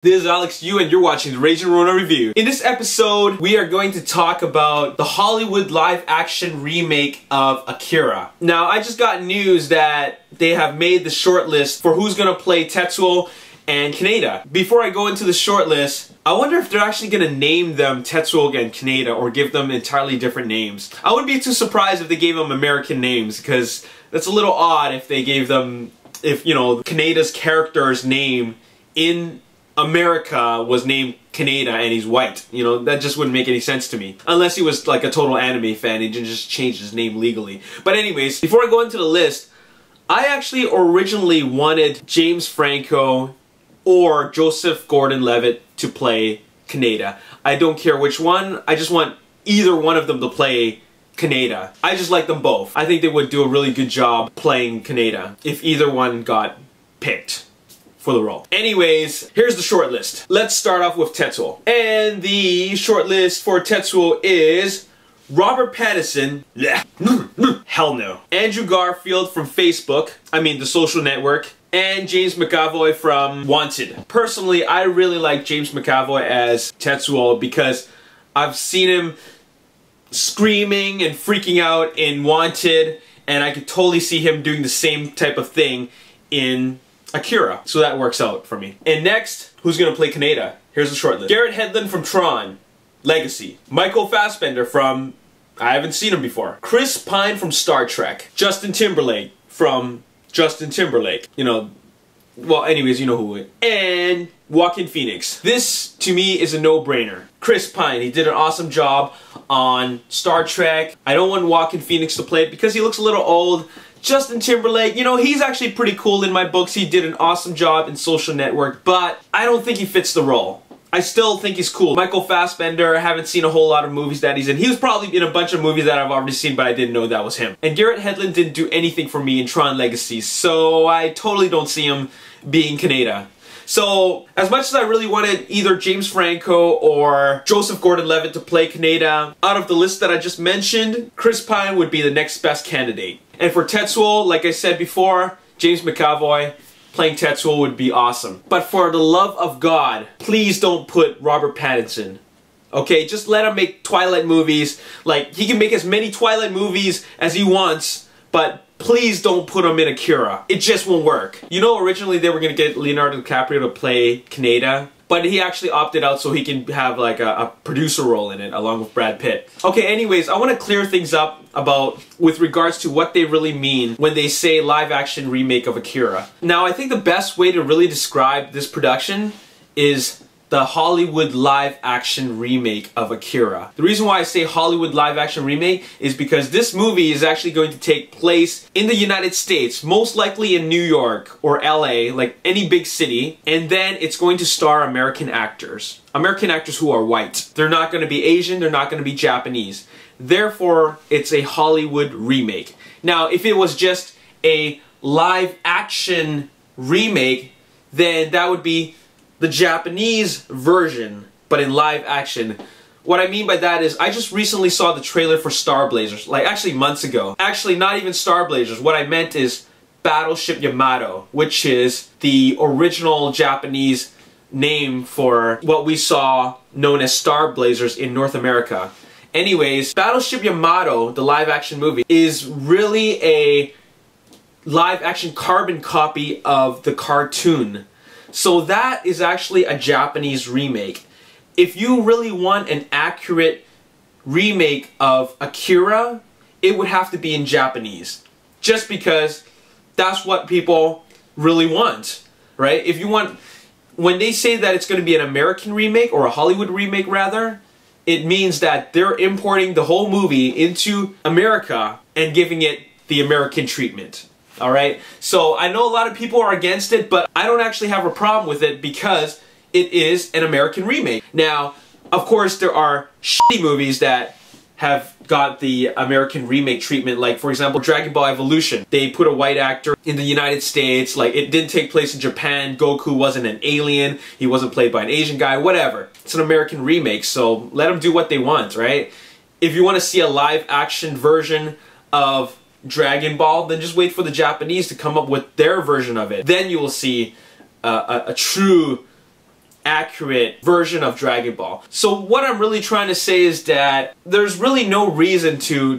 This is Alex Yu and you're watching the Raging Rona Review. In this episode, we are going to talk about the Hollywood live action remake of Akira. Now, I just got news that they have made the shortlist for who's gonna play Tetsuo and Kaneda. Before I go into the shortlist, I wonder if they're actually gonna name them Tetsuo and Kaneda or give them entirely different names. I wouldn't be too surprised if they gave them American names, because that's a little odd if they gave them, Kaneda's character's name in America was named Kaneda and he's white. That just wouldn't make any sense to me. Unless he was like a total anime fan and just changed his name legally. But anyways, before I go into the list, I actually originally wanted James Franco or Joseph Gordon-Levitt to play Kaneda. I don't care which one, I just want either one of them to play Kaneda. I just like them both. I think they would do a really good job playing Kaneda if either one got picked for the role. Anyways, here's the shortlist. Let's start off with Tetsuo. And the shortlist for Tetsuo is Robert Pattinson. Hell no. Andrew Garfield from Facebook, the Social Network, and James McAvoy from Wanted. Personally, I really like James McAvoy as Tetsuo because I've seen him screaming and freaking out in Wanted, and I could totally see him doing the same type of thing in Akira. So that works out for me. And next, who's gonna play Kaneda? Here's the shortlist. Garrett Hedlund from Tron, Legacy. Michael Fassbender from, I haven't seen him before. Chris Pine from Star Trek. Justin Timberlake from Justin Timberlake. Well, anyways, you know who it is. And Joaquin Phoenix. This, to me, is a no-brainer. Chris Pine, he did an awesome job on Star Trek. I don't want Joaquin Phoenix to play it because he looks a little old. Justin Timberlake, he's actually pretty cool in my books. He did an awesome job in Social Network, but I don't think he fits the role. I still think he's cool. Michael Fassbender, I haven't seen a whole lot of movies that he's in. He was probably in a bunch of movies that I've already seen, but I didn't know that was him. And Garrett Hedlund didn't do anything for me in Tron Legacy, so I totally don't see him being Kaneda. So, as much as I really wanted either James Franco or Joseph Gordon-Levitt to play Kaneda, out of the list that I just mentioned, Chris Pine would be the next best candidate. And for Tetsuo, like I said before, James McAvoy playing Tetsuo would be awesome. But for the love of God, please don't put Robert Pattinson. Okay, just let him make Twilight movies. Like, he can make as many Twilight movies as he wants, but please don't put him in Akira. It just won't work. Originally they were going to get Leonardo DiCaprio to play Kaneda, but he actually opted out so he can have like a producer role in it along with Brad Pitt. Okay, anyways, I want to clear things up with regards to what they really mean when they say live action remake of Akira. Now, I think the best way to really describe this production is the Hollywood live action remake of Akira. The reason why I say Hollywood live action remake is because this movie is actually going to take place in the United States, most likely in New York or LA, like any big city, and then it's going to star American actors. American actors who are white. They're not going to be Asian, they're not going to be Japanese. Therefore, it's a Hollywood remake. Now, if it was just a live action remake, then that would be the Japanese version, but in live action. What I mean by that is, I just recently saw the trailer for Star Blazers, like actually months ago. Actually, not even Star Blazers. What I meant is Battleship Yamato, which is the original Japanese name for what we saw known as Star Blazers in North America. Anyways, Battleship Yamato, the live action movie, is really a live action carbon copy of the cartoon. So that is actually a Japanese remake. If you really want an accurate remake of Akira, it would have to be in Japanese. Just because that's what people really want, right? If you want, when they say that it's going to be an American remake, or a Hollywood remake rather, it means that they're importing the whole movie into America and giving it the American treatment. Alright, so I know a lot of people are against it, but I don't actually have a problem with it because it is an American remake. Now, of course, there are shitty movies that have got the American remake treatment, like, for example, Dragon Ball Evolution. They put a white actor in the United States, like, it didn't take place in Japan, Goku wasn't an alien, he wasn't played by an Asian guy, whatever. It's an American remake, so let them do what they want, right? If you want to see a live action version of Dragon Ball, then just wait for the Japanese to come up with their version of it. Then you will see a true accurate version of Dragon Ball. So what I'm really trying to say is that there's really no reason to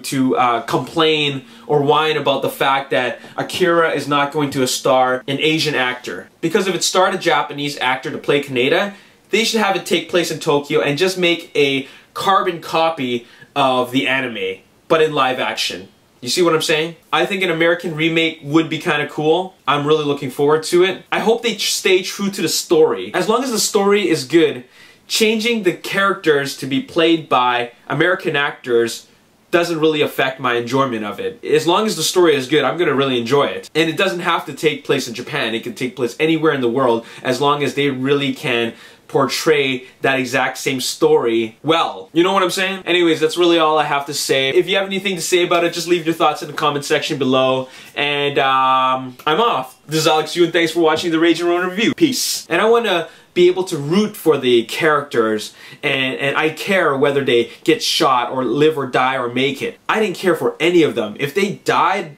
complain or whine about the fact that Akira is not going to star an Asian actor. Because if it starred a Japanese actor to play Kaneda, they should have it take place in Tokyo and just make a carbon copy of the anime, but in live action. You see what I'm saying? I think an American remake would be kind of cool. I'm really looking forward to it. I hope they stay true to the story. As long as the story is good, changing the characters to be played by American actors doesn't really affect my enjoyment of it. As long as the story is good, I'm gonna really enjoy it. And it doesn't have to take place in Japan. It can take place anywhere in the world as long as they really can portray that exact same story well. You know what I'm saying? Anyways, that's really all I have to say. If you have anything to say about it, just leave your thoughts in the comment section below. And I'm off. This is Alex Yu, and thanks for watching the Rage and Ronin review. Peace. And I want to be able to root for the characters, and I care whether they get shot or live or die or make it. I didn't care for any of them. If they died,